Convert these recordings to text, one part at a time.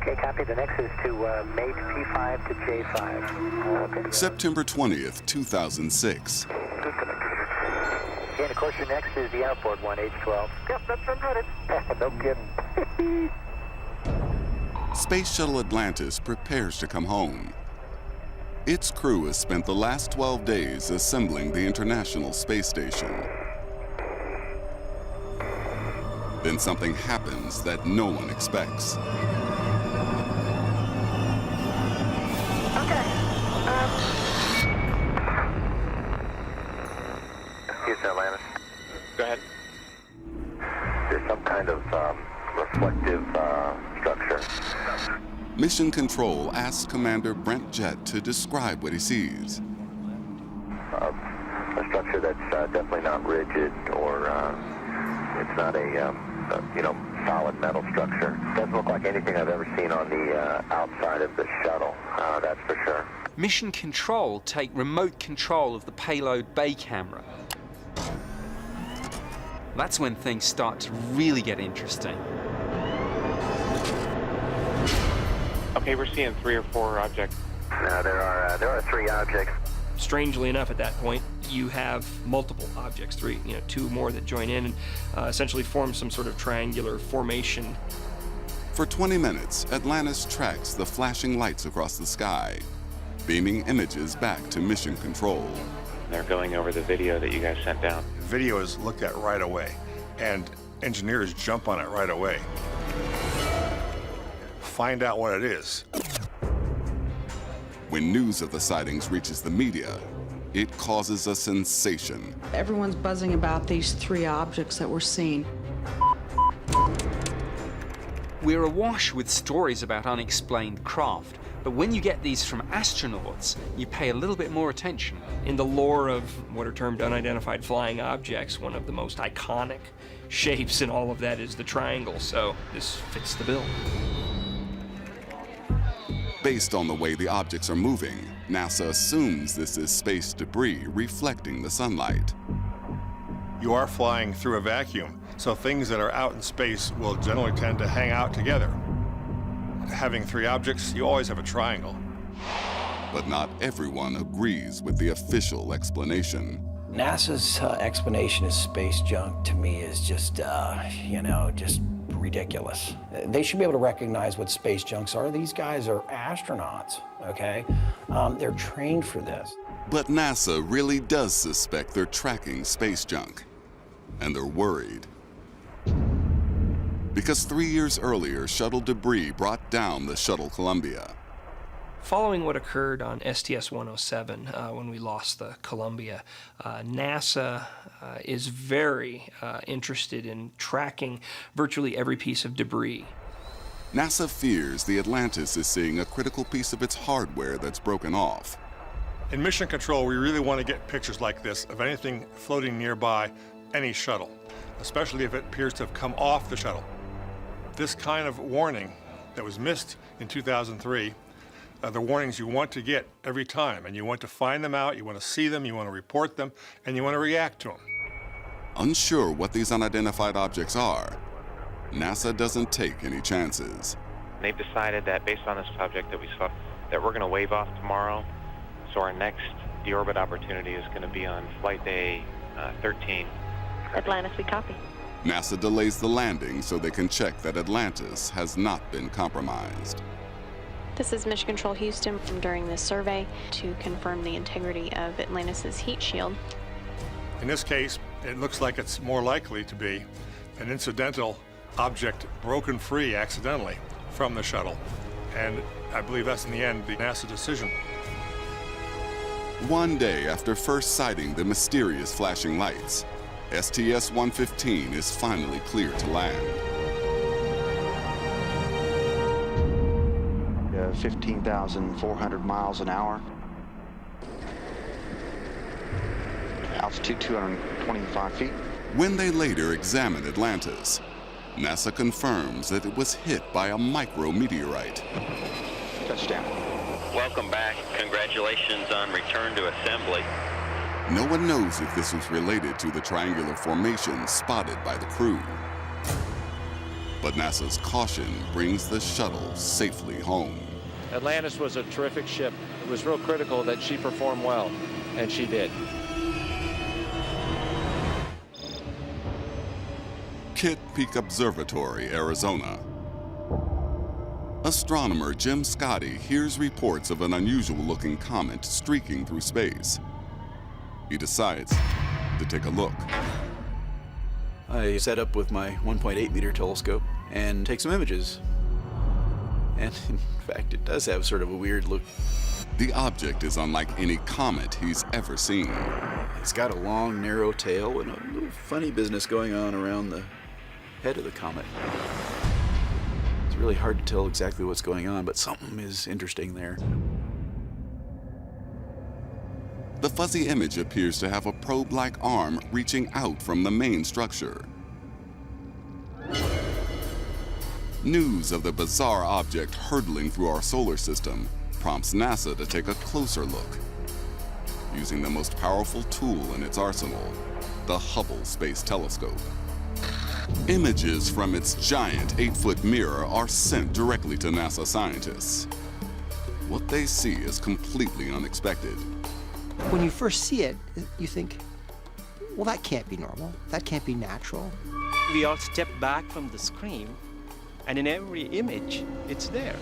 Okay, copy. The next is to mate P5 to J5. Okay. September 20th, 2006. Okay, and of course your next is the outboard one, H12. Yep, that's unreaded. No kidding. Space Shuttle Atlantis prepares to come home. Its crew has spent the last 12 days assembling the International Space Station. Then something happens that no one expects. Okay. Houston, Atlantis. Go ahead. There's some kind of reflective structure. Mission Control asks Commander Brent Jett to describe what he sees. A structure that's definitely not rigid, or it's not a solid metal structure. Doesn't look like anything I've ever seen on the outside of the shuttle. That's for sure. Mission Control take remote control of the payload bay camera. That's when things start to really get interesting. Okay, we're seeing 3 or 4 objects. No, there are 3 objects. Strangely enough, at that point, you have multiple objects, 2 more that join in and essentially form some sort of triangular formation. For 20 minutes, Atlantis tracks the flashing lights across the sky, beaming images back to Mission Control. They're going over the video that you guys sent down. Video is looked at right away, and engineers jump on it right away. Find out what it is. When news of the sightings reaches the media, it causes a sensation. Everyone's buzzing about these 3 objects that we're seeing. We're awash with stories about unexplained craft, but when you get these from astronauts, you pay a little bit more attention. In the lore of what are termed unidentified flying objects, one of the most iconic shapes in all of that is the triangle, so this fits the bill. Based on the way the objects are moving, NASA assumes this is space debris reflecting the sunlight. You are flying through a vacuum, so things that are out in space will generally tend to hang out together. Having 3 objects, you always have a triangle. But not everyone agrees with the official explanation. NASA's explanation of space junk, to me, is just, just ridiculous. They should be able to recognize what space junks are. These guys are astronauts, okay? They're trained for this. But NASA really does suspect they're tracking space junk. And they're worried. Because 3 years earlier, shuttle debris brought down the Shuttle Columbia. Following what occurred on STS-107 when we lost the Columbia, NASA is very interested in tracking virtually every piece of debris. NASA fears the Atlantis is seeing a critical piece of its hardware that's broken off. In Mission Control, we really want to get pictures like this of anything floating nearby any shuttle, especially if it appears to have come off the shuttle. This kind of warning that was missed in 2003 are the warnings you want to get every time, and you want to find them out, you want to see them, you want to report them, and you want to react to them. Unsure what these unidentified objects are, NASA doesn't take any chances. They've decided that based on this object that we saw, that we're going to wave off tomorrow. So our next deorbit opportunity is going to be on flight day 13. Atlantis, we copy. NASA delays the landing so they can check that Atlantis has not been compromised. This is Mission Control Houston during this survey to confirm the integrity of Atlantis' heat shield. In this case, it looks like it's more likely to be an incidental object broken free accidentally from the shuttle. And I believe that's in the end the NASA decision. One day after first sighting the mysterious flashing lights, STS-115 is finally cleared to land. 15,400 miles an hour. Altitude 225 feet. When they later examine Atlantis, NASA confirms that it was hit by a micrometeorite. Touchdown. Welcome back. Congratulations on return to assembly. No one knows if this was related to the triangular formation spotted by the crew. 1,000 But NASA's caution brings the shuttle safely home. Atlantis was a terrific ship. It was real critical that she perform well, and she did. Kitt Peak Observatory, Arizona. Astronomer Jim Scotty hears reports of an unusual-looking comet streaking through space. He decides to take a look. I set up with my 1.8 meter telescope and take some images. And in fact, it does have sort of a weird look. The object is unlike any comet he's ever seen. It's got a long, narrow tail and a little funny business going on around the head of the comet. It's really hard to tell exactly what's going on, but something is interesting there. The fuzzy image appears to have a probe-like arm reaching out from the main structure. News of the bizarre object hurtling through our solar system prompts NASA to take a closer look, using the most powerful tool in its arsenal, the Hubble Space Telescope. Images from its giant 8-foot mirror are sent directly to NASA scientists. What they see is completely unexpected. When you first see it, you think, well, that can't be normal. That can't be natural. We all step back from the screen, and in every image, it's there.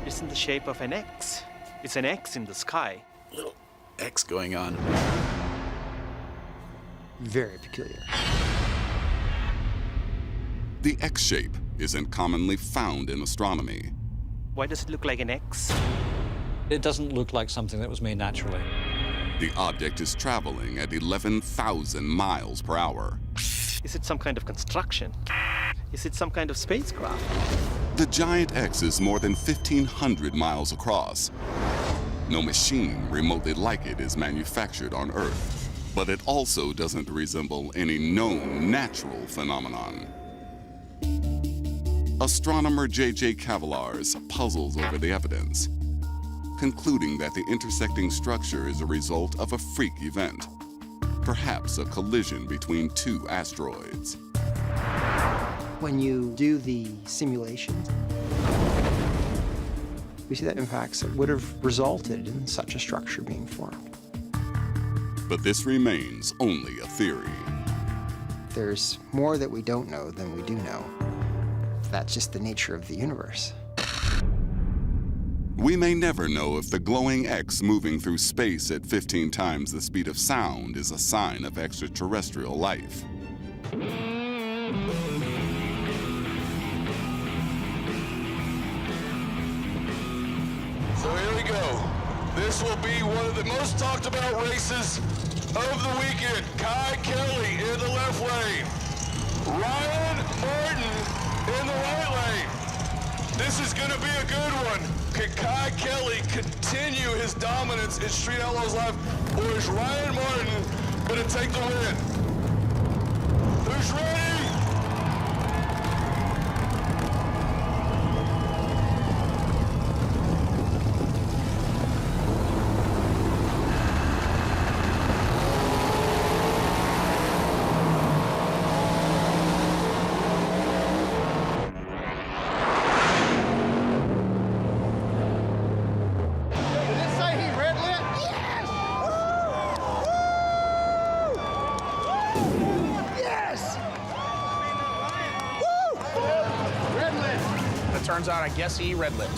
It's in the shape of an X. It's an X in the sky. Little X going on. Very peculiar. The X shape isn't commonly found in astronomy. Why does it look like an X? It doesn't look like something that was made naturally. The object is traveling at 11,000 miles per hour. Is it some kind of construction? Is it some kind of spacecraft? The giant X is more than 1,500 miles across. No machine remotely like it is manufactured on Earth. But it also doesn't resemble any known natural phenomenon. Astronomer J.J. Cavallars puzzles over the evidence, concluding that the intersecting structure is a result of a freak event, perhaps a collision between two asteroids. When you do the simulations, we see that impacts that would have resulted in such a structure being formed. But this remains only a theory. There's more that we don't know than we do know. That's just the nature of the universe. We may never know if the glowing X moving through space at 15 times the speed of sound is a sign of extraterrestrial life. So here we go. This will be one of the most talked about races of the weekend. Kai Kelly in the left lane. Ryan Martin in the right lane. This is going to be a good one. Can Kai Kelly continue his dominance in Street Outlaws Live, or is Ryan Martin going to take the win? Who's ready? Turns out I guess he red lit.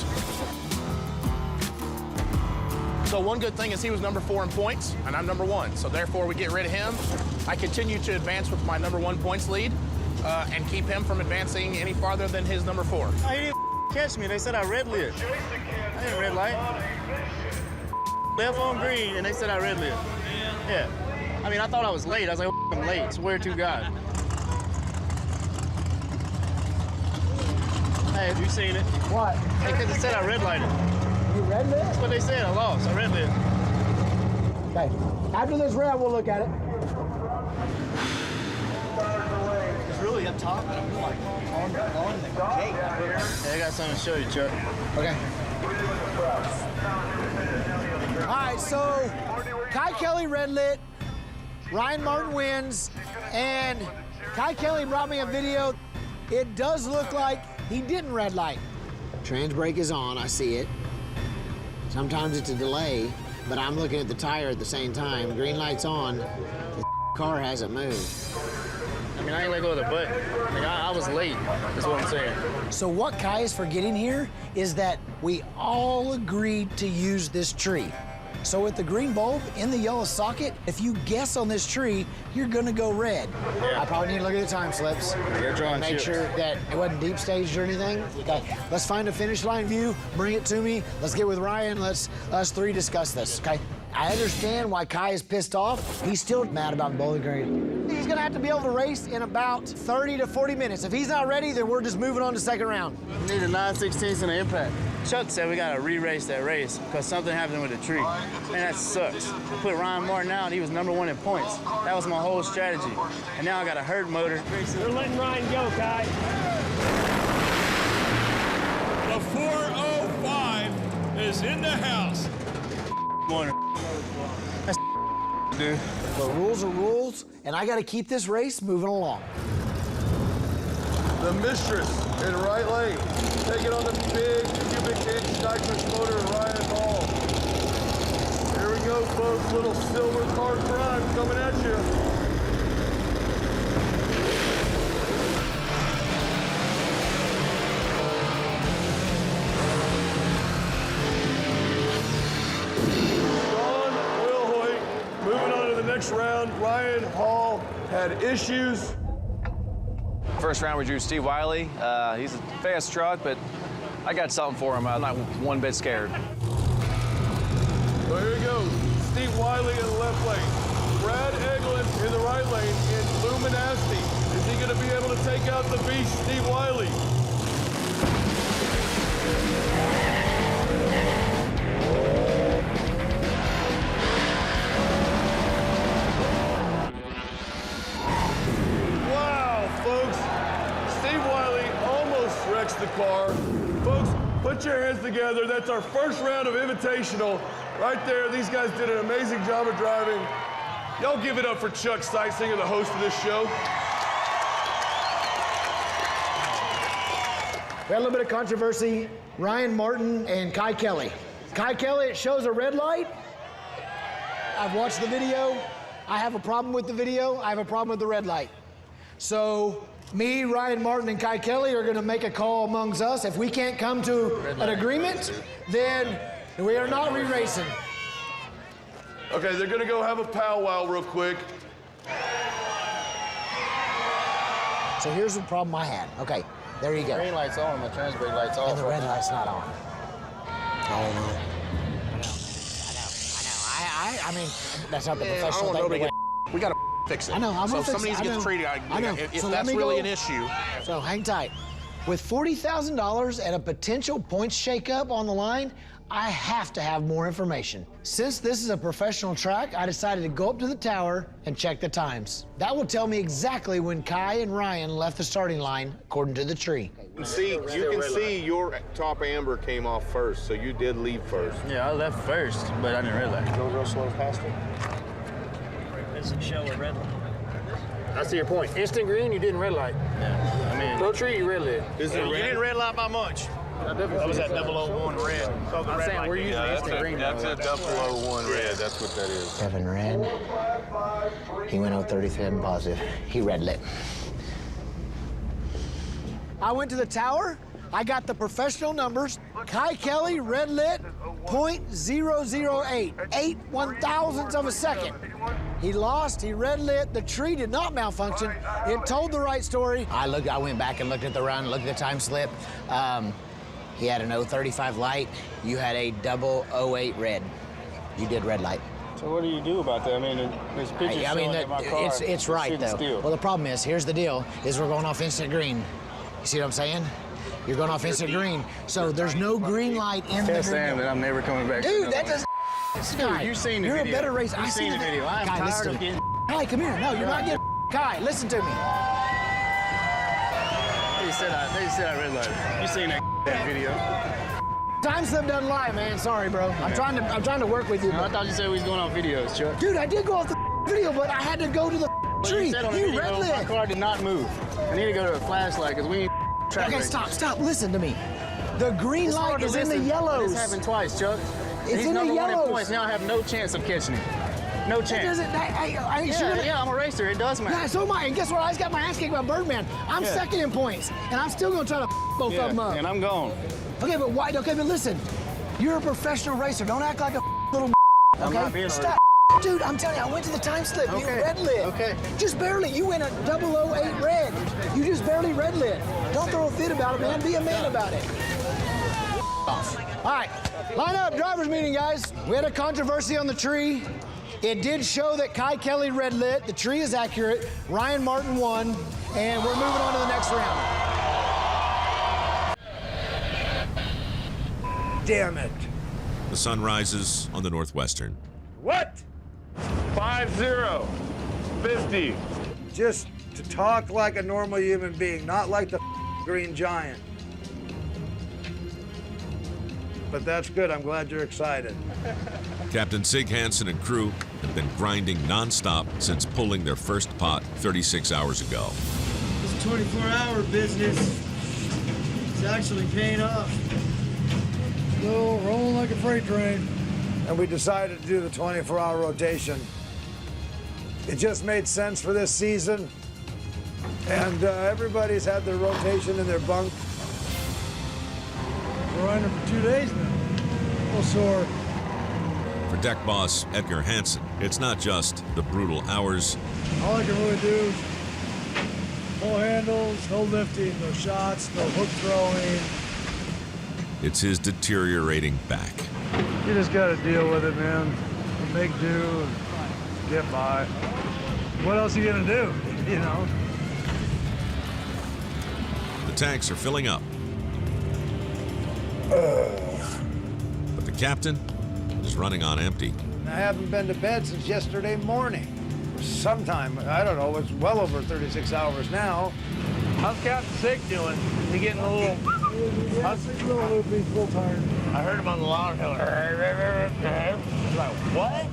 So one good thing is he was number 4 in points, and I'm number 1. So therefore we get rid of him. I continue to advance with my number 1 points lead and keep him from advancing any farther than his number 4. Oh, he didn't catch me. They said I red lit. I didn't red light. Left on green, and they said I red lit. Yeah. I mean, I thought I was late. I was like, I'm late. Swear to God. Hey, have you seen it? What? Hey, because it said I red lighted. You red lit? That's what they said. I lost. I red lit. Okay. After this round, we'll look at it. It's really up top, and I'm like on the gate. Hey, I got something to show you, Chuck. Okay. All right, so Kai Kelly red lit, Ryan Martin wins, and Kai Kelly brought me a video It does look like he didn't red light. Trans brake is on, I see it. Sometimes it's a delay, but I'm looking at the tire at the same time. Green light's on, the car hasn't moved. I mean, I ain't let go of the butt. I was late, is what I'm saying. So what Kai is forgetting here is that we all agreed to use this tree. So with the green bulb in the yellow socket, if you guess on this tree, you're gonna go red. Yeah. I probably need to look at the time slips and make sure that it wasn't deep staged or anything. Okay, let's find a finish line view, bring it to me. Let's get with Ryan, let's us three discuss this, okay? I understand why Kai is pissed off. He's still mad about Bowling Green. He's gonna have to be able to race in about 30 to 40 minutes. If he's not ready, then we're just moving on to second round. We need a 9/16 and an impact. Chuck said we gotta re-race that race because something happened with the tree. Man, that sucks. We put Ryan Martin out, he was #1 in points. That was my whole strategy. And now I got a hurt motor. They're letting Ryan go, Kai. The 405 is in the house. Morning. That's dude. But rules are rules, and I gotta keep this race moving along. The Mistress in right lane. Take it on the big cubic inch nitrous motor in Ryan Hall. Here we go, folks. Little silver car prime coming at you. Next round, Ryan Hall had issues. First round, we drew Steve Wiley. He's a fast truck, but I got something for him. I'm not one bit scared. So here he goes. Steve Wiley in the left lane. Brad Eglin in the right lane in Luminasti. Is he going to be able to take out the beast, Steve Wiley? Folks, Steve Wiley almost wrecks the car. Folks, put your hands together. That's our first round of Invitational. Right there, these guys did an amazing job of driving. Y'all give it up for Chuck Steisinger, the host of this show. We had a little bit of controversy. Ryan Martin and Kai Kelly. Kai Kelly, it shows a red light. I've watched the video. I have a problem with the video. I have a problem with the red light. So me, Ryan Martin, and Kai Kelly are gonna make a call amongst us. If we can't come to an agreement, then we are not re-racing. Okay, they're gonna go have a powwow real quick. So here's the problem I had. Okay, there you go. Green light's on, my trans brake light's off. And the red light's not on. Oh, no. I mean, that's not the professional thing. We gotta fix it. I know, I'm so gonna if fix somebody it. needs to get treated, I know. if So that's really an issue. So hang tight. With $40,000 and a potential points shakeup on the line, I have to have more information. Since this is a professional track, I decided to go up to the tower and check the times. That will tell me exactly when Kai and Ryan left the starting line, according to the tree. You can see your top amber came off first, so you did leave first. Yeah, I left first, but I didn't red light. Go real slow past it. Doesn't show a red light. I see your point. Instant green, you didn't red light. Yeah, I mean, no tree, you red lit. You didn't red light by much. That was that 001 red. I'm saying we're using instant green. That's a 001 red. That's what that is. Kevin red. He went 037 positive. He red lit. I went to the tower. I got the professional numbers. Kai Kelly red lit 0.008, 8/1000ths of a second. He lost, he red lit, the tree did not malfunction. It told the right story. I went back and looked at the run, looked at the time slip. He had an 035 light, you had a 008 red. You did red light. So what do you do about that? I mean, there's pictures showing that my car. It's right though. Still. Well, the problem is, here's the deal, is we're going off instant green. You see what I'm saying? You're going off instant green. So there's no green light in the Sam, that I'm never coming back. Dude, that doesn't. Dude, you've seen the You're video. a better racer. You've seen the video. I'm Kai, tired of getting. Kai, come here. No, you're not getting. Kai, listen to me. They said I red lighted. You seen that video? Time slip doesn't lie, man. Sorry, bro. I'm trying to work with you. I thought you said we was going on videos, Chuck. Dude, I did go off the video, but I had to go to the Tree, You said on the you video, red my lit. car did not move. I need to go to a flashlight because we ain't track Okay, racers. stop, listen to me. The green It's hard light to is in the listen. yellows. This happened twice, Chuck. It's He's in the number one in yellows. points. Now I have no chance of catching him. No That chance. doesn't, I ain't sure. Yeah, I'm a racer. It does matter. Yeah, so am I. And guess what? I just got my ass kicked by Birdman. I'm Yeah. second in points, and I'm still gonna try to both of them up. and I'm gone. Okay, but why? Okay, but listen. You're a professional racer. Don't act like a little. I'm Okay, not being a stop. Dude, I'm telling you, I went to the time slip. You Okay. red lit. Okay. Just barely. You went a 008 red. You just barely red lit. Don't throw a fit about it, man. Be a man about it. Off. All right, line up, driver's meeting, guys. We had a controversy on the tree. It did show that Kai Kelly red lit. The tree is accurate. Ryan Martin won, and we're moving on to the next round. Damn it. The sun rises on the Northwestern. What? 50. 50. Just to talk like a normal human being, not like the Green Giant. But that's good. I'm glad you're excited. Captain Sig Hansen and crew have been grinding nonstop since pulling their first pot 36 hours ago. This 24-hour business is actually paying off. Still rolling like a freight train. And we decided to do the 24-hour rotation. It just made sense for this season. And everybody's had their rotation in their bunk. We're running for 2 days now. A little sore. For deck boss Edgar Hansen, it's not just the brutal hours. All I can really do is pull handles, no lifting, no shots, no hook throwing. It's his deteriorating back. You just gotta deal with it, man. Make do and get by. What else are you gonna do, you know? The tanks are filling up. But the captain is running on empty. I haven't been to bed since yesterday morning. Sometime, I don't know, it's well over 36 hours now. How's Captain Sig doing? Is he getting a little... He's a little loopy, a little tired. I heard him on the louder hill. Like, what?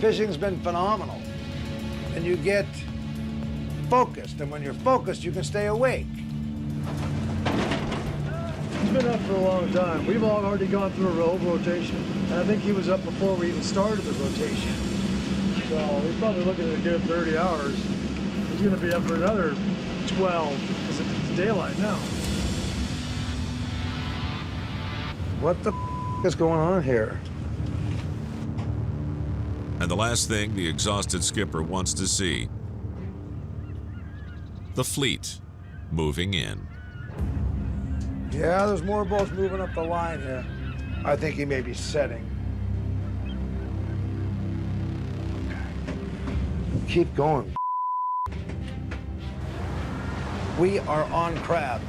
Fishing's been phenomenal. And you get focused, and when you're focused, you can stay awake. He's been up for a long time. We've all already gone through a whole rotation. And I think he was up before we even started the rotation. So he's probably looking at a good 30 hours. He's gonna be up for another 12, because it's daylight now. What the is going on here? And the last thing the exhausted skipper wants to see, the fleet moving in. Yeah, there's more boats moving up the line here. I think he may be setting. Keep going. We are on crab.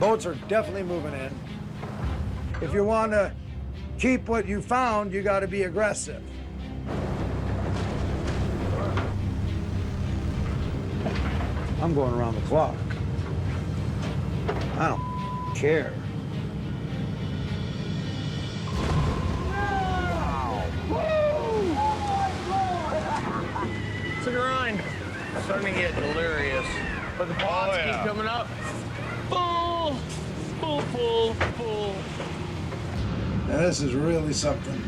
Boats are definitely moving in. If you want to keep what you found, you got to be aggressive. I'm going around the clock. I don't care. It's a grind. I'm starting to get delirious. But the pods keep coming up. Full, full, full, full. Now, this is really something.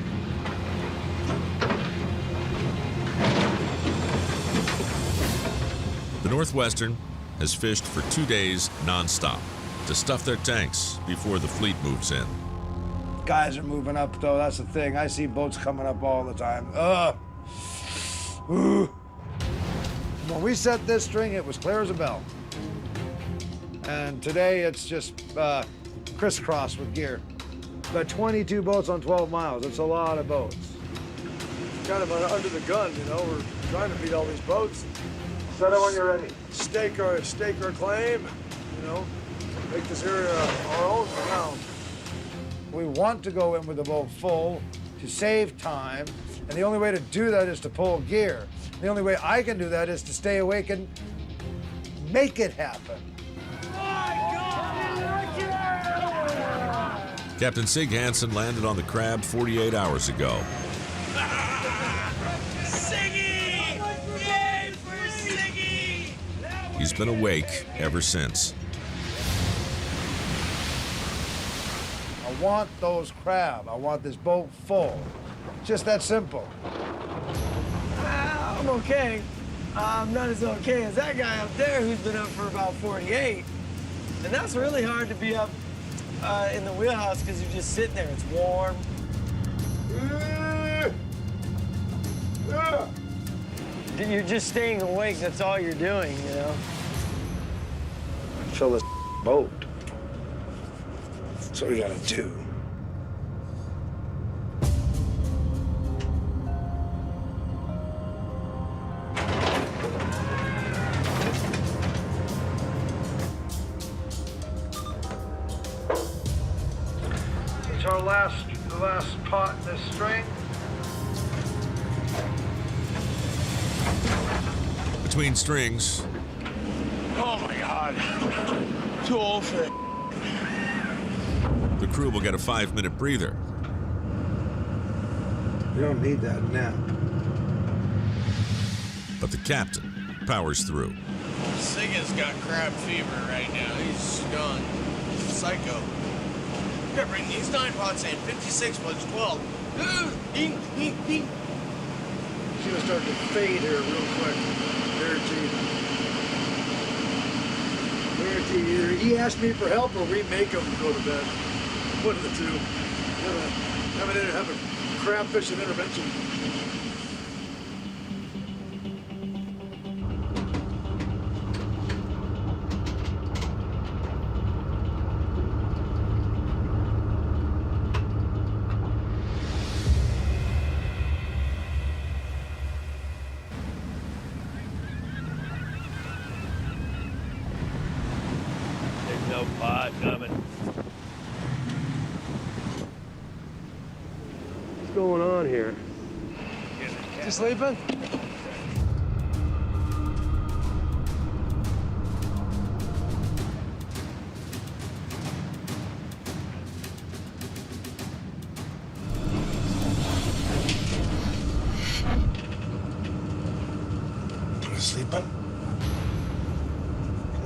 The Northwestern has fished for 2 days nonstop to stuff their tanks before the fleet moves in. Guys are moving up, though. That's the thing. I see boats coming up all the time. When we set this string, it was clear as a bell. And today, it's just crisscross with gear. But 22 boats on 12 miles. It's a lot of boats. Kind of under the gun, you know. We're trying to beat all these boats. Set it when you're ready. Stake our claim, you know. Make this area our own for now. We want to go in with the boat full to save time. And the only way to do that is to pull gear. The only way I can do that is to stay awake and make it happen. Captain Sig Hansen landed on the crab 48 hours ago. Siggy! Yeah! He's been awake ever since. I want those crab. I want this boat full. Just that simple. I'm okay. I'm not as okay as that guy up there who's been up for about 48. And that's really hard to be up in the wheelhouse because you're just sitting there. It's warm. You're just staying awake. That's all you're doing, you know? Fill this boat. That's what we gotta do. It's our the last pot in this string. Between strings, Oh, my God. Too old for it. the crew will get a 5-minute breather. You don't need that nap. But the captain powers through. Sig has got crab fever right now. He's gone psycho. You gotta bring these 9 pots in. 56 was 12. She's gonna start to fade here real quick. Guaranteed. Either he asked me for help or we make him go to bed. One of the two. Have a crab fishing intervention. There's no pot coming. What's going on here? You sleeping? You sleeping?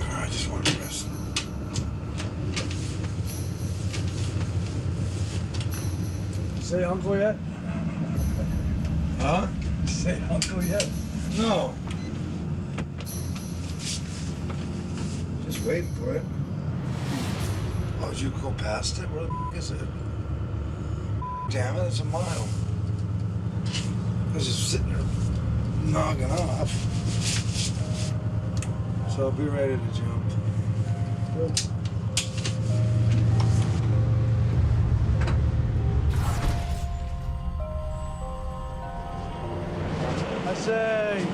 I just want to rest. Say uncle yet? Huh? Say uncle yet? No. Just waiting for it. Oh, did you go past it? Where the f is it? Damn it, it's a mile. I was just sitting there nogging off. So I'll be ready to jump. Good.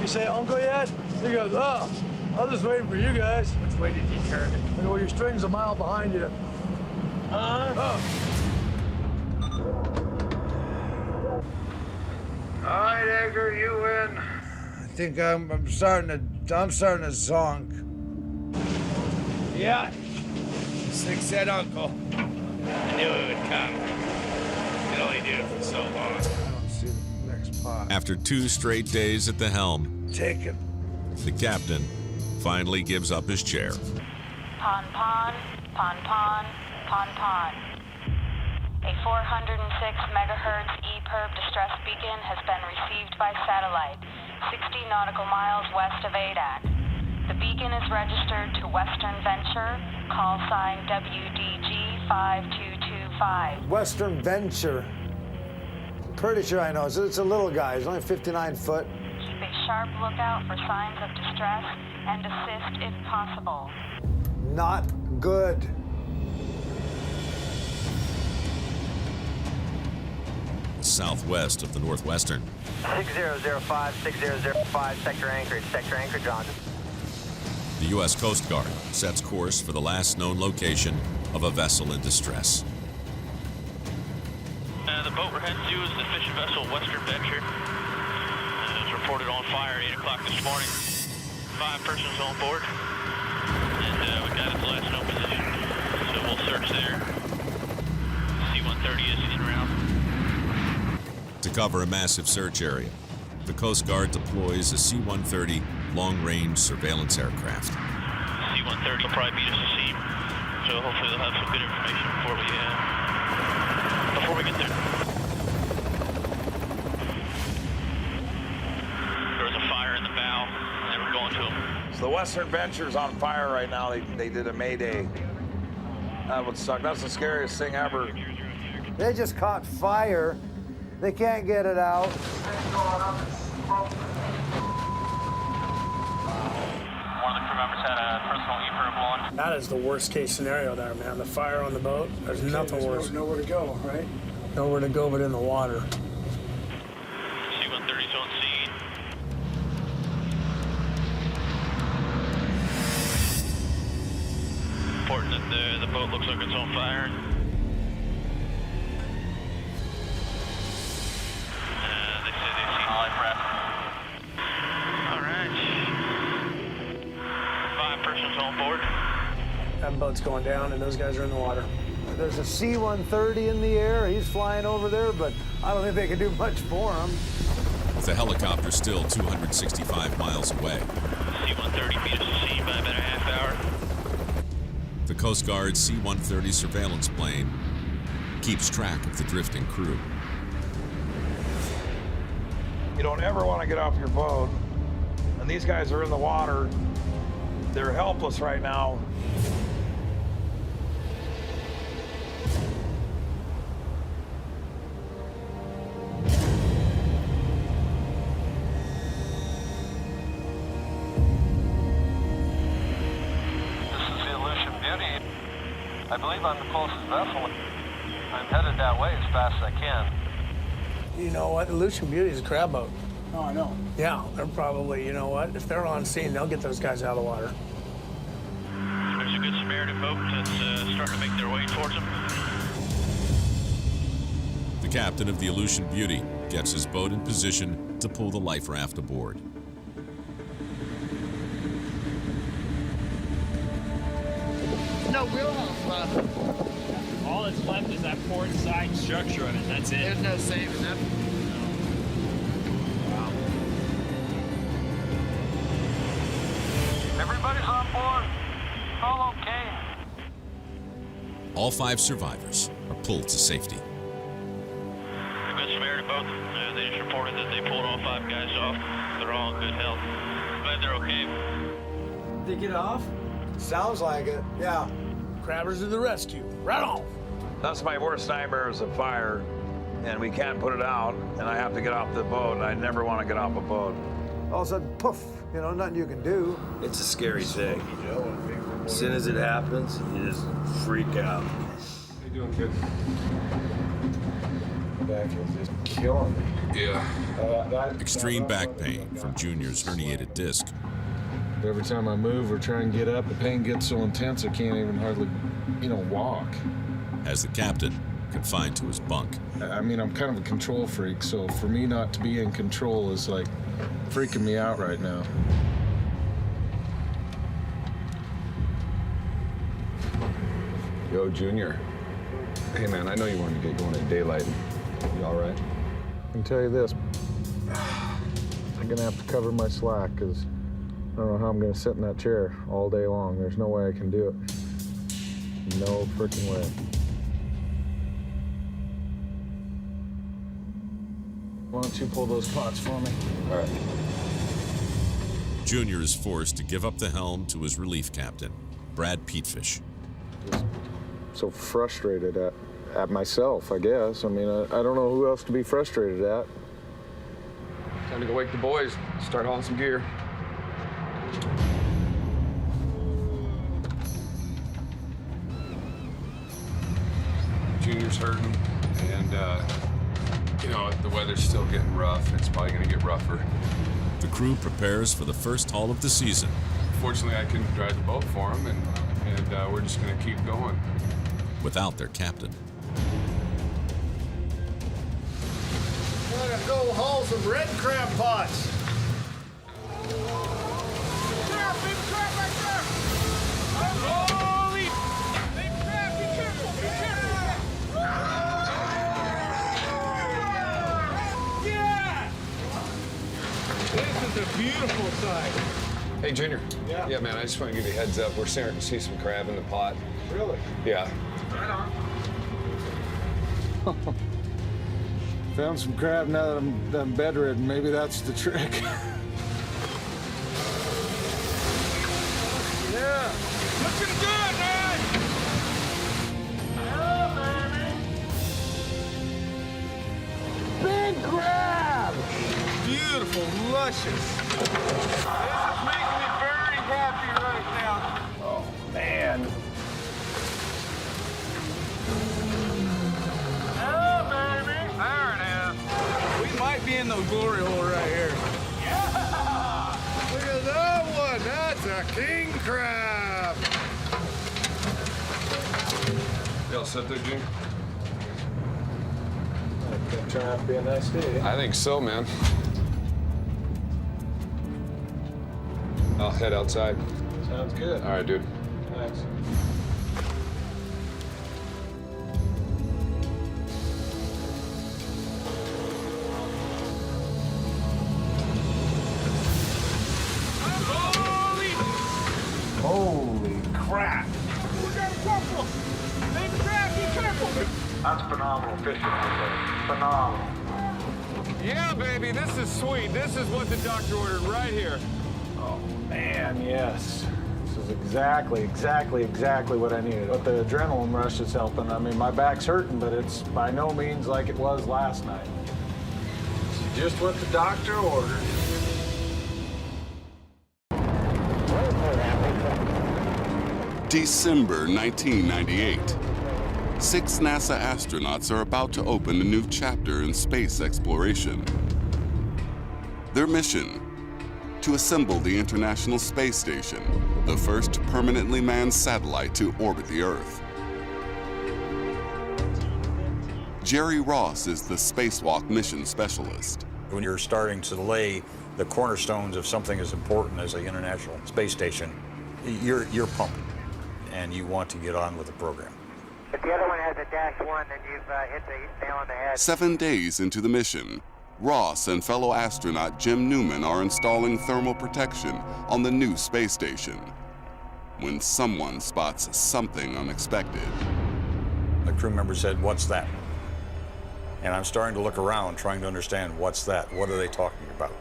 You say uncle yet? He goes, oh, I was just waiting for you guys. Which way did you turn it? I go, well, your string's a mile behind you. Oh. All right, Edgar, you win. I think I'm starting to zonk. Yeah. Sig said uncle. I knew it would come. You can only do it for so long. I don't see the next pot. After 2 straight days at the helm, Take it. the captain finally gives up his chair. Pon pon, pon pon, pon pon. A 406 megahertz EPIRB distress beacon has been received by satellite, 60 nautical miles west of ADAC. The beacon is registered to Western Venture, call sign WDG 5225. Western Venture. Pretty sure I know. It's a little guy. He's only 59 foot. Keep a sharp lookout for signs of distress and assist if possible. Not good. Southwest of the Northwestern. 6005, 6005, sector anchorage on. The U.S. Coast Guard sets course for the last known location of a vessel in distress. The boat we're heading to is the fishing vessel Western Venture. It was reported on fire at 8 o'clock this morning. 5 persons on board. And we got its last known position. So we'll search there. C-130 is en route. To cover a massive search area, the Coast Guard deploys a C-130 long-range surveillance aircraft. C-130 will probably beat us to sea, so hopefully they'll have some good information before we get there. There was a fire in the bow, and they were going to them. So the Western Venture's on fire right now. They did a Mayday. That would suck. That's the scariest thing ever. They just caught fire. They can't get it out. One of the crew members had a personal E-perb on. That is the worst case scenario there, man. The fire on the boat, there's nothing worse. Nowhere to go, right? Nowhere to go but in the water. C-130's on scene. Important that the boat looks like it's on fire. They say they see life raft. All right. 5 persons on board. That boat's going down and those guys are in the water. There's a C-130 in the air. He's flying over there, but I don't think they can do much for him. With the helicopter still 265 miles away, C-130 beat us to sea by about a half hour. the Coast Guard C-130 surveillance plane keeps track of the drifting crew. You don't ever want to get off your boat, and these guys are in the water. They're helpless right now. I believe I'm the closest vessel. I'm headed that way as fast as I can. You know what? Aleutian Beauty is a crab boat. Oh, I know. Yeah, they're probably, you know what? If they're on scene, they'll get those guys out of the water. There's a good Samaritan boat that's starting to make their way towards them. The captain of the Aleutian Beauty gets his boat in position to pull the life raft aboard. No wheelhouse left. All that's left is that port side structure of it. That's it. There's no saving that. Wow. Everybody's on board. All okay. All 5 survivors are pulled to safety. The good Samaritan boat, they just reported that they pulled all 5 guys off. They're all in good health. Glad they're okay. They get off? Sounds like it, yeah. Crabbers to the rescue. Right on. That's my worst nightmare is a fire, and we can't put it out, and I have to get off the boat, and I never want to get off a boat. All of a sudden, poof, you know, nothing you can do. It's a scary thing. As soon as it happens, you just freak out. You're doing good. Back is just killing me. Yeah. Extreme back pain from Junior's herniated disc. Every time I move or try and get up, the pain gets so intense I can't even hardly, walk. As the captain, confined to his bunk. I mean, I'm kind of a control freak, so for me not to be in control is like freaking me out right now. Yo, Junior. Hey, man, I know you wanted to get going at daylight. You all right? I can tell you this. I'm gonna have to cover my slack, because I don't know how I'm gonna sit in that chair all day long. There's no way I can do it. No freaking way. Why don't you pull those pots for me? All right. Junior is forced to give up the helm to his relief captain, Brad Peatfish. Just so frustrated at myself, I guess. I mean, I don't know who else to be frustrated at. Time to go wake the boys. Start hauling some gear. Junior's hurting, and the weather's still getting rough. It's probably gonna get rougher. The crew prepares for the first haul of the season. Fortunately, I can drive the boat for them, and we're just gonna keep going. Without their captain. We're gonna go haul some red crab pots. Holy! Big crab, be careful, be careful! Yeah! This is a beautiful sight. Hey, Junior. Yeah? Yeah, man, I just want to give you a heads up. We're starting to see some crab in the pot. Really? Yeah. Right on. Found some crab now that I'm bedridden. Maybe that's the trick. Yeah. Looking good, man. Big crab! Beautiful, luscious. This is making me very happy right now. Oh, man. Oh, baby. There it is. We might be in the glory hole right here. Yeah! Look at that one. That's a king crab. You all set there, Junior? Gonna turn out to be a nice day. I think so, man. I'll head outside. Sounds good. All right, dude. Thanks. Holy crap! That's phenomenal fishing right there. Phenomenal. Yeah, baby, this is sweet. This is what the doctor ordered right here. Oh, man, yes. This is exactly what I needed. But the adrenaline rush is helping. I mean, my back's hurting, but it's by no means like it was last night. It's just what the doctor ordered. December 1998. 6 NASA astronauts are about to open a new chapter in space exploration. Their mission: to assemble the International Space Station, the first permanently manned satellite to orbit the Earth. Jerry Ross is the spacewalk mission specialist. When you're starting to lay the cornerstones of something as important as the International Space Station, you're pumped, and you want to get on with the program. If the other one has a -1, then you've hit the nail on the head. 7 days into the mission, Ross and fellow astronaut Jim Newman are installing thermal protection on the new space station when someone spots something unexpected. The crew member said, "What's that?" And I'm starting to look around, trying to understand what's that? What are they talking about?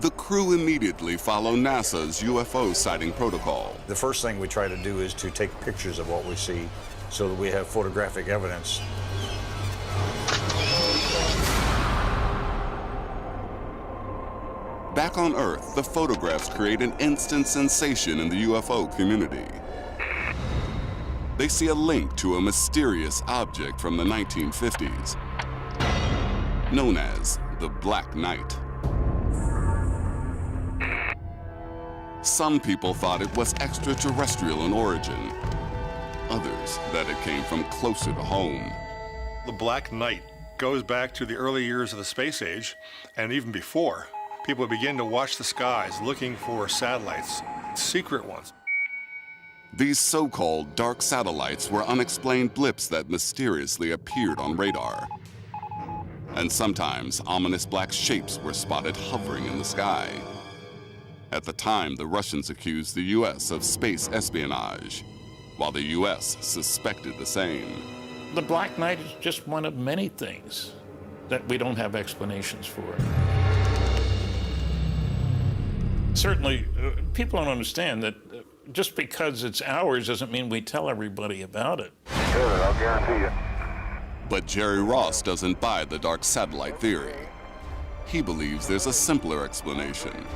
The crew immediately follow NASA's UFO sighting protocol. The first thing we try to do is to take pictures of what we see so that we have photographic evidence. Back on Earth, the photographs create an instant sensation in the UFO community. They see a link to a mysterious object from the 1950s, known as the Black Knight. Some people thought it was extraterrestrial in origin, others that it came from closer to home. The Black Knight goes back to the early years of the space age, and even before. People begin to watch the skies looking for satellites, secret ones. These so-called dark satellites were unexplained blips that mysteriously appeared on radar. And sometimes ominous black shapes were spotted hovering in the sky. At the time, the Russians accused the U.S. of space espionage, while the U.S. suspected the same. The Black Knight is just one of many things that we don't have explanations for. Certainly, people don't understand that just because it's ours doesn't mean we tell everybody about it. Good, I'll guarantee you. But Jerry Ross doesn't buy the dark satellite theory. He believes there's a simpler explanation.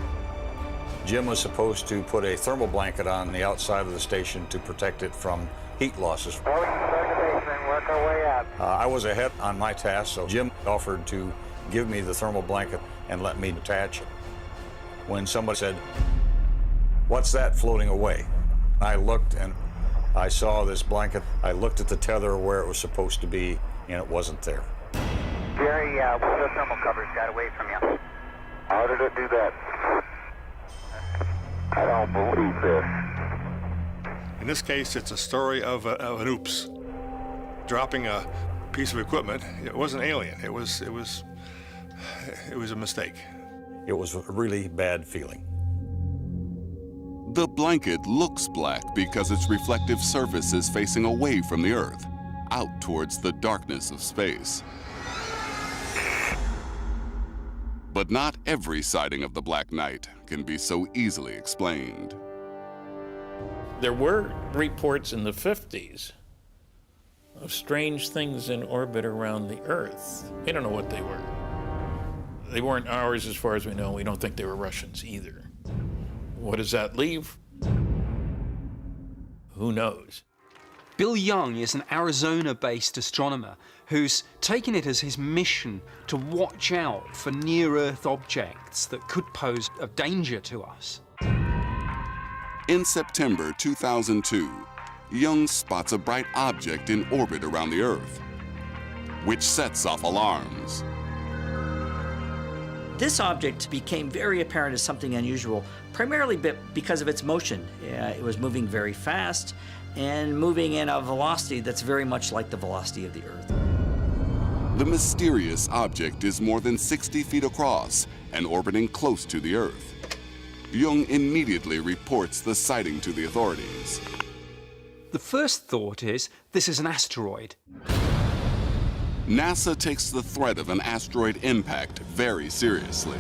Jim was supposed to put a thermal blanket on the outside of the station to protect it from heat losses. Work our way up. I was ahead on my task, so Jim offered to give me the thermal blanket and let me attach it. When somebody said, "What's that floating away?" I looked and I saw this blanket. I looked at the tether where it was supposed to be, and it wasn't there. Jerry, the thermal covers got away from you. How did it do that? I don't believe this. In this case, it's a story of an oops. Dropping a piece of equipment. It wasn't alien. It was a mistake. It was a really bad feeling. The blanket looks black because its reflective surface is facing away from the Earth, out towards the darkness of space. But not every sighting of the Black Knight can be so easily explained. There were reports in the 50s of strange things in orbit around the Earth. We don't know what they were. They weren't ours as far as we know. We don't think they were Russians either. What does that leave? Who knows? Bill Young is an Arizona-based astronomer who's taken it as his mission to watch out for near-Earth objects that could pose a danger to us. In September 2002, Young spots a bright object in orbit around the Earth, which sets off alarms. This object became very apparent as something unusual, primarily because of its motion. It was moving very fast and moving in a velocity that's very much like the velocity of the Earth. The mysterious object is more than 60 feet across and orbiting close to the Earth. Young immediately reports the sighting to the authorities. The first thought is, this is an asteroid. NASA takes the threat of an asteroid impact very seriously.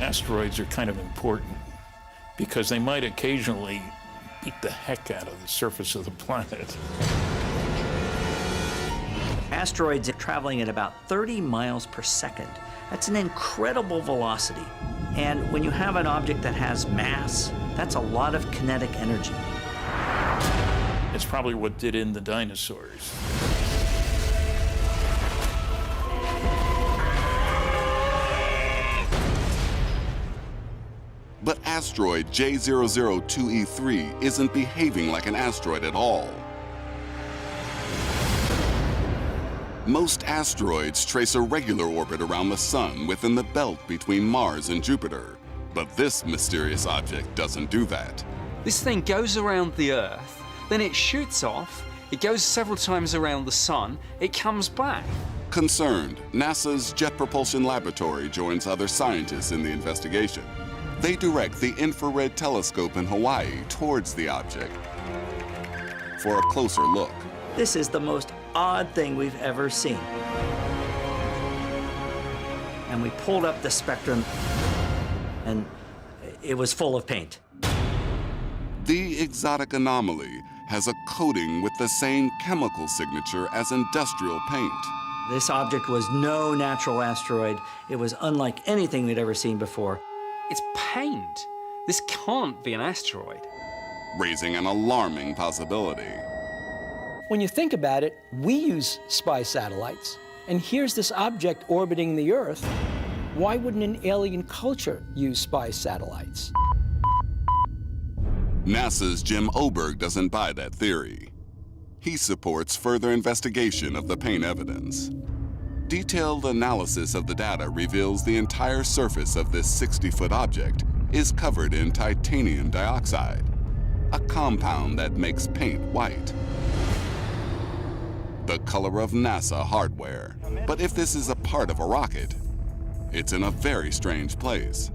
Asteroids are kind of important because they might occasionally beat the heck out of the surface of the planet. Asteroids are traveling at about 30 miles per second. That's an incredible velocity. And when you have an object that has mass, that's a lot of kinetic energy. It's probably what did in the dinosaurs. But asteroid J002E3 isn't behaving like an asteroid at all. Most asteroids trace a regular orbit around the Sun within the belt between Mars and Jupiter. But this mysterious object doesn't do that. This thing goes around the Earth, then it shoots off, it goes several times around the Sun, it comes back. Concerned, NASA's Jet Propulsion Laboratory joins other scientists in the investigation. They direct the infrared telescope in Hawaii towards the object for a closer look. This is the most odd thing we've ever seen. And we pulled up the spectrum, and it was full of paint. The exotic anomaly has a coating with the same chemical signature as industrial paint. This object was no natural asteroid. It was unlike anything we'd ever seen before. It's paint. This can't be an asteroid. Raising an alarming possibility. When you think about it, we use spy satellites, and here's this object orbiting the Earth. Why wouldn't an alien culture use spy satellites? NASA's Jim Oberg doesn't buy that theory. He supports further investigation of the paint evidence. Detailed analysis of the data reveals the entire surface of this 60-foot object is covered in titanium dioxide, a compound that makes paint white. The color of NASA hardware. But if this is a part of a rocket, it's in a very strange place.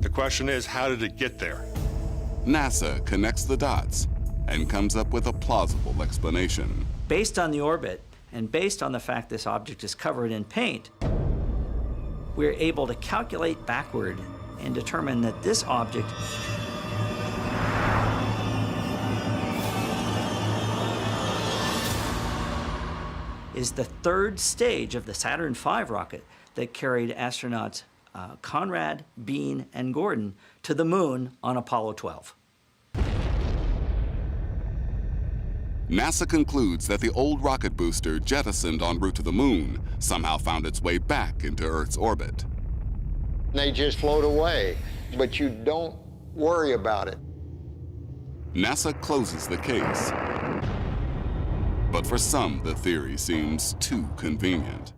The question is, how did it get there? NASA connects the dots and comes up with a plausible explanation. Based on the orbit, and based on the fact this object is covered in paint, we're able to calculate backward and determine that this object is the third stage of the Saturn V rocket that carried astronauts Conrad, Bean, and Gordon to the moon on Apollo 12. NASA concludes that the old rocket booster jettisoned en route to the moon somehow found its way back into Earth's orbit. They just float away, but you don't worry about it. NASA closes the case. But for some, the theory seems too convenient.